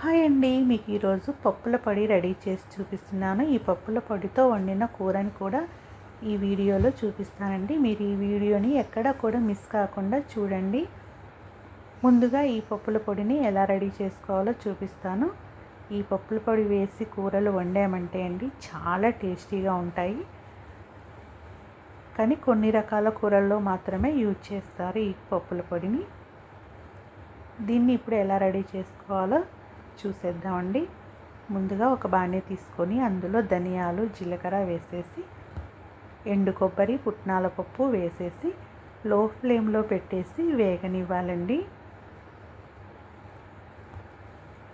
Hi అండి, మీకు ఈరోజు పప్పుల పొడి రెడీ చేసి చూపిస్తున్నాను. ఈ పప్పుల పొడితో వండిన కూరని కూడా ఈ వీడియోలో చూపిస్తానండి. మీరు ఈ వీడియోని ఎక్కడ కూడా మిస్ కాకుండా చూడండి. ముందుగా ఈ పప్పుల పొడిని ఎలా రెడీ చేసుకోవాలో చూపిస్తాను. ఈ పప్పుల పొడి వేసి కూరలు వండామంటే అండి చాలా టేస్టీగా ఉంటాయి. కానీ కొన్ని రకాల కూరల్లో మాత్రమే యూజ్ చేస్తారు ఈ పప్పుల పొడిని. దీన్ని ఇప్పుడు ఎలా రెడీ చేసుకోవాలో చూసేద్దామండి. ముందుగా ఒక బాణీ తీసుకొని అందులో ధనియాలు, జీలకర్ర వేసేసి ఎండు కొబ్బరి, పుట్నాల పప్పు వేసేసి లో ఫ్లేమ్లో పెట్టేసి వేగనివ్వాలండి.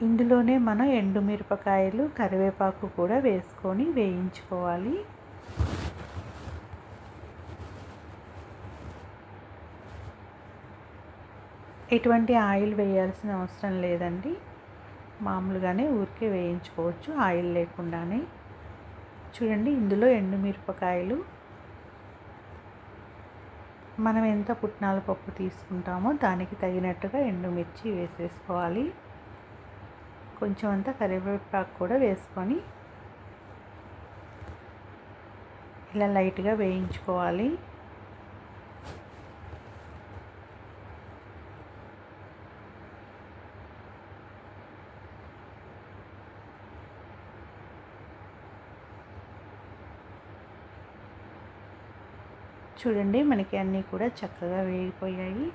ఇందులోనే మనం ఎండుమిరపకాయలు, కరివేపాకు కూడా వేసుకొని వేయించుకోవాలి. ఎటువంటి ఆయిల్ వేయాల్సిన అవసరం లేదండి. మామూలుగానే ఊరికే వేయించుకోవచ్చు ఆయిల్ లేకుండానే. చూడండి, ఇందులో ఎండుమిరపకాయలు, మనం ఎంత పుట్నాల పప్పు తీసుకుంటామో దానికి తగినట్టుగా ఎండుమిర్చి వేసేసుకోవాలి. కొంచెం అంత కరివేపాకు కూడా వేసుకొని ఇలా లైట్గా వేయించుకోవాలి. చూడండి, మనకి అన్నీ కూడా చక్కగా వేగిపోయాయి.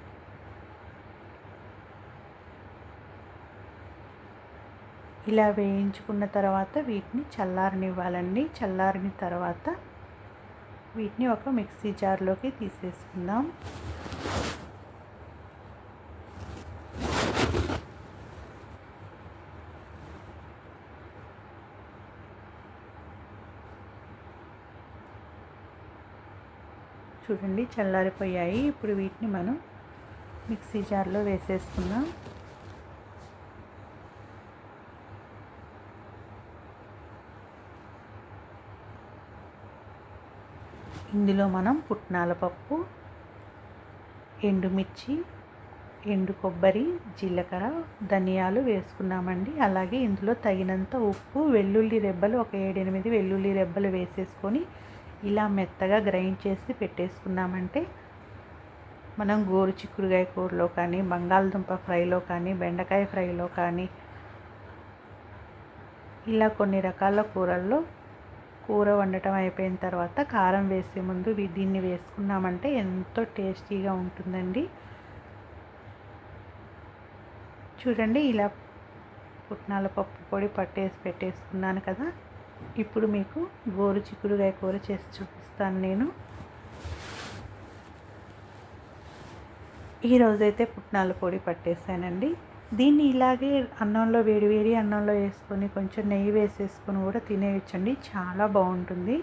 ఇలా వేయించుకున్న తర్వాత వీటిని చల్లారనివ్వాలండి. చల్లారిన తర్వాత వీటిని ఒక మిక్సీ జార్లోకి తీసేసుకుందాం. చూడండి, చల్లారిపోయాయి. ఇప్పుడు వీటిని మనం మిక్సీ జార్లో వేసేసుకుందాం. ఇందులో మనం పుట్నాల పప్పు, ఎండుమిర్చి, ఎండు కొబ్బరి, జీలకర్ర, ధనియాలు వేసుకున్నామండి. అలాగే ఇందులో తగినంత ఉప్పు, వెల్లుల్లి రెబ్బలు ఒక 7-8 వెల్లుల్లి రెబ్బలు వేసేసుకొని ఇలా మెత్తగా గ్రైండ్ చేసి పెట్టేసుకున్నామంటే మనం గోరు చిక్కుడుకాయ కూరలో కానీ, బంగాళదుంప ఫ్రైలో కానీ, బెండకాయ ఫ్రైలో కానీ, ఇలా కొన్ని రకాల కూరల్లో కూర వండటం అయిపోయిన తర్వాత కారం వేసే ముందు దీన్ని వేసుకున్నామంటే ఎంతో టేస్టీగా ఉంటుందండి. చూడండి, ఇలా పుట్నాల పప్పు పొడి పెట్టేసుకున్నాను కదా. ఇప్పుడు మీకు గోరు చిక్కుడుకాయ కూర చేసి చూపిస్తాను నేను. ఈరోజైతే పుట్నాల పొడి పట్టేసానండి. దీన్ని ఇలాగే అన్నంలో వేడి అన్నంలో వేసుకొని కొంచెం నెయ్యి వేసేసుకొని కూడా తినేయచ్చండి. చాలా బాగుంటుంది.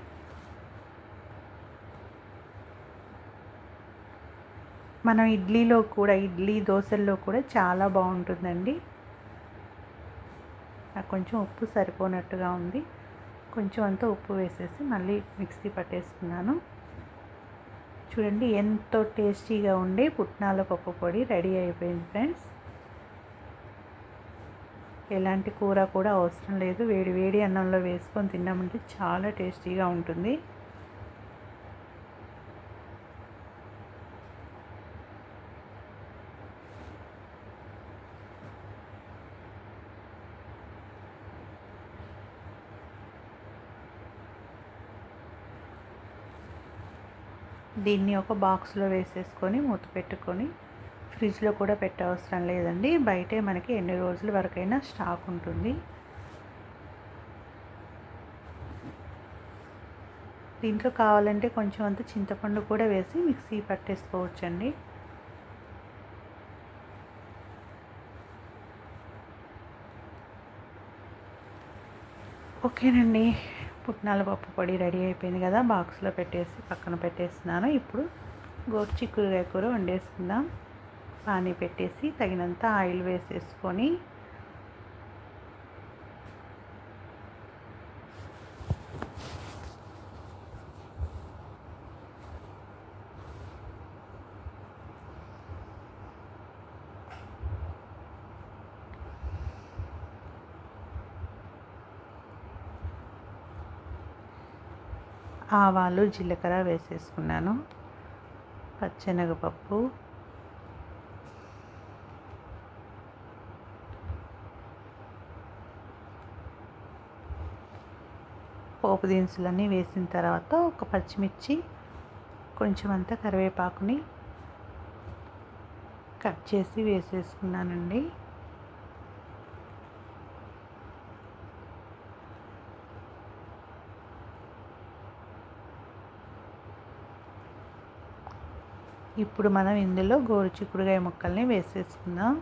మనం ఇడ్లీలో కూడా, ఇడ్లీ దోశల్లో కూడా చాలా బాగుంటుందండి. నాకు కొంచెం ఉప్పు సరిపోనట్టుగా ఉంది. కొంచెం అంతా ఉప్పు వేసేసి మళ్ళీ మిక్సీ పట్టేసుకున్నాను. చూడండి, ఎంతో టేస్టీగా ఉండే పుట్నాల పప్పు పొడి రెడీ అయిపోయింది ఫ్రెండ్స్. ఎలాంటి కూర కూడా అవసరం లేదు. వేడి అన్నంలో వేసుకొని తిన్నామంటే చాలా టేస్టీగా ఉంటుంది. దీన్ని ఒక బాక్స్లో వేసేసుకొని మూత పెట్టుకొని ఫ్రిడ్జ్లో కూడా పెట్టే అవసరం లేదండి. బయటే మనకి ఎన్ని రోజుల వరకైనా స్టాక్ ఉంటుంది. దీంట్లో కావాలంటే కొంచెం అంత చింతపండు కూడా వేసి మిక్సీ పట్టేసుకోవచ్చండి. ఓకేనండి, పుట్నాల పప్పు పొడి రెడీ అయిపోయింది కదా. బాక్స్లో పెట్టేసి పక్కన పెట్టేస్తున్నాను. ఇప్పుడు గోరు చిక్కుడుకాయ కూర వండేసుకుందాం. పానీ పెట్టేసి తగినంత ఆయిల్ వేసేసుకొని ఆవాలు జీలకర్ర వేసేసుకున్నాను, పచ్చెనగపప్పు, పోపు దినుసులన్నీ వేసిన తర్వాత ఒక పచ్చిమిర్చి, కొంచెం అంతా కరివేపాకుని కట్ చేసి వేసేసుకున్నానండి. ఇప్పుడు మనం ఇందులో గోరుచిక్కుడుకాయ ముక్కల్ని వేసేసుకుందాం.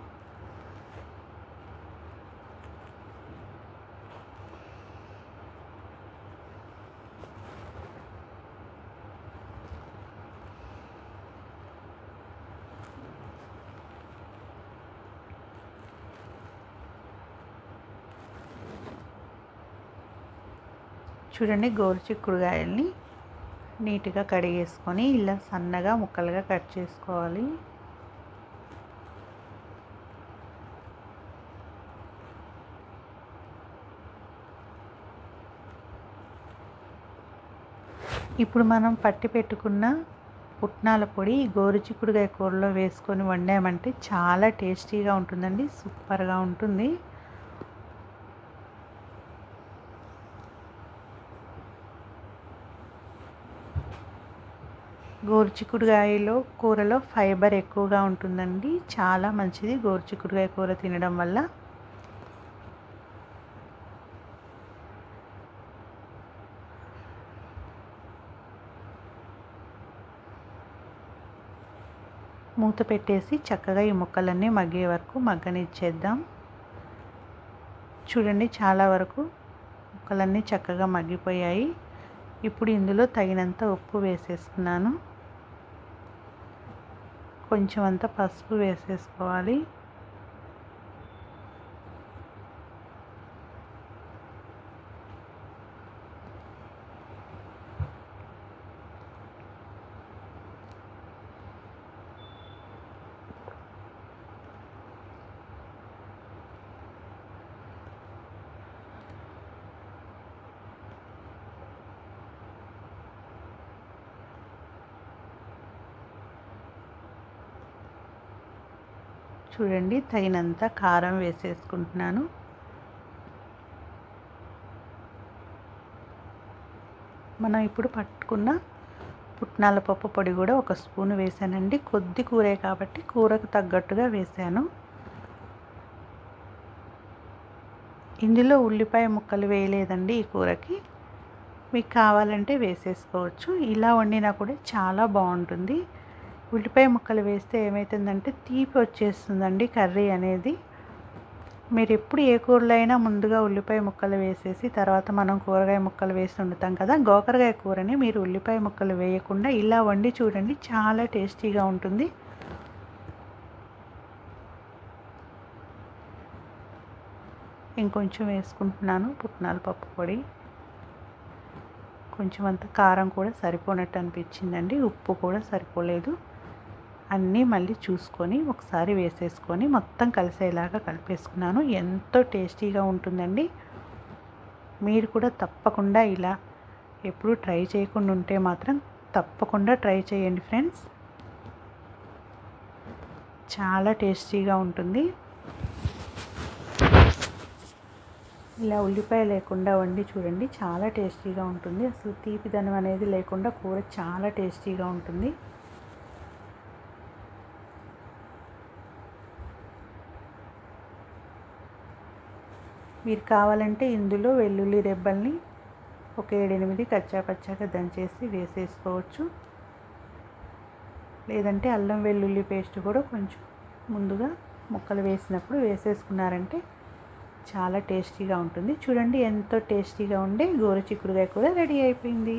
చూడండి, గోరుచిక్కుడుకాయల్ని నీట్గా కడిగేసుకొని ఇలా సన్నగా ముక్కలుగా కట్ చేసుకోవాలి. ఇప్పుడు మనం పట్టి పెట్టుకున్న పుట్నాల పొడి గోరుచిక్కుడుకాయ కూరలో వేసుకొని వండామంటే చాలా టేస్టీగా ఉంటుందండి, సూపర్గా ఉంటుంది. గోరుచిక్కుడుకాయలో కూరలో ఫైబర్ ఎక్కువగా ఉంటుందండి, చాలా మంచిది గోరుచిక్కుడుకాయ కూర తినడం వల్ల. మూత పెట్టేసి చక్కగా ఈ ముక్కలన్నీ మగ్గే వరకు మగ్గనిచ్చేద్దాం. చూడండి, చాలా వరకు ముక్కలన్నీ చక్కగా మగ్గిపోయాయి. ఇప్పుడు ఇందులో తగినంత ఉప్పు వేసేసుకున్నాను, కొంచెం అంత పసుపు వేసేసుకోవాలి. చూడండి, తగినంత కారం వేసేసుకుంటున్నాను. మనం ఇప్పుడు పట్టుకున్న పుట్నాల పప్పు పొడి కూడా ఒక స్పూన్ వేసానండి. కొద్ది కూరే కాబట్టి కూరకు తగ్గట్టుగా వేసాను. ఇందులో ఉల్లిపాయ ముక్కలు వేయలేదండి ఈ కూరకి, మీకు కావాలంటే వేసేసుకోవచ్చు. ఇలా వండినా కూడా చాలా బాగుంటుంది. ఉల్లిపాయ ముక్కలు వేస్తే ఏమవుతుందంటే తీపి వచ్చేస్తుందండి కర్రీ అనేది. మీరు ఎప్పుడు ఏ కూరలో అయినా ముందుగా ఉల్లిపాయ ముక్కలు వేసేసి తర్వాత మనం కూరగాయ ముక్కలు వేసి వండుతాం కదా, గోకరకాయ కూరని మీరు ఉల్లిపాయ ముక్కలు వేయకుండా ఇలా వండి చూడండి, చాలా టేస్టీగా ఉంటుంది. ఇంకొంచెం వేసుకుంటున్నాను పుట్నాల పప్పు పొడి. కొంచెం అంత కారం కూడా సరిపోనట్టు అనిపించిందండి, ఉప్పు కూడా సరిపోలేదు. అన్నీ మళ్ళీ చూసుకొని ఒకసారి వేసేసుకొని మొత్తం కలిసేలాగా కలిపేసుకున్నాను. ఎంతో టేస్టీగా ఉంటుందండి. మీరు కూడా తప్పకుండా ఇలా ఎప్పుడు ట్రై చేయకుండా ఉంటే మాత్రం తప్పకుండా ట్రై చేయండి ఫ్రెండ్స్, చాలా టేస్టీగా ఉంటుంది. ఇలా ఉల్లిపాయ లేకుండా వండి చూడండి, చాలా టేస్టీగా ఉంటుంది. అసలు తీపిదనం అనేది లేకుండా కూర చాలా టేస్టీగా ఉంటుంది. మీరు కావాలంటే ఇందులో వెల్లుల్లి రెబ్బల్ని ఒక 7-8 కచ్చాపచ్చాగా దంచేసి వేసేసుకోవచ్చు. లేదంటే అల్లం వెల్లుల్లి పేస్ట్ కూడా కొంచెం ముందుగా ముక్కలు వేసినప్పుడు వేసేసుకున్నారంటే చాలా టేస్టీగా ఉంటుంది. చూడండి, ఎంతో టేస్టీగా ఉండే గోరుచిక్కుడుకాయ కూర రెడీ అయిపోయింది.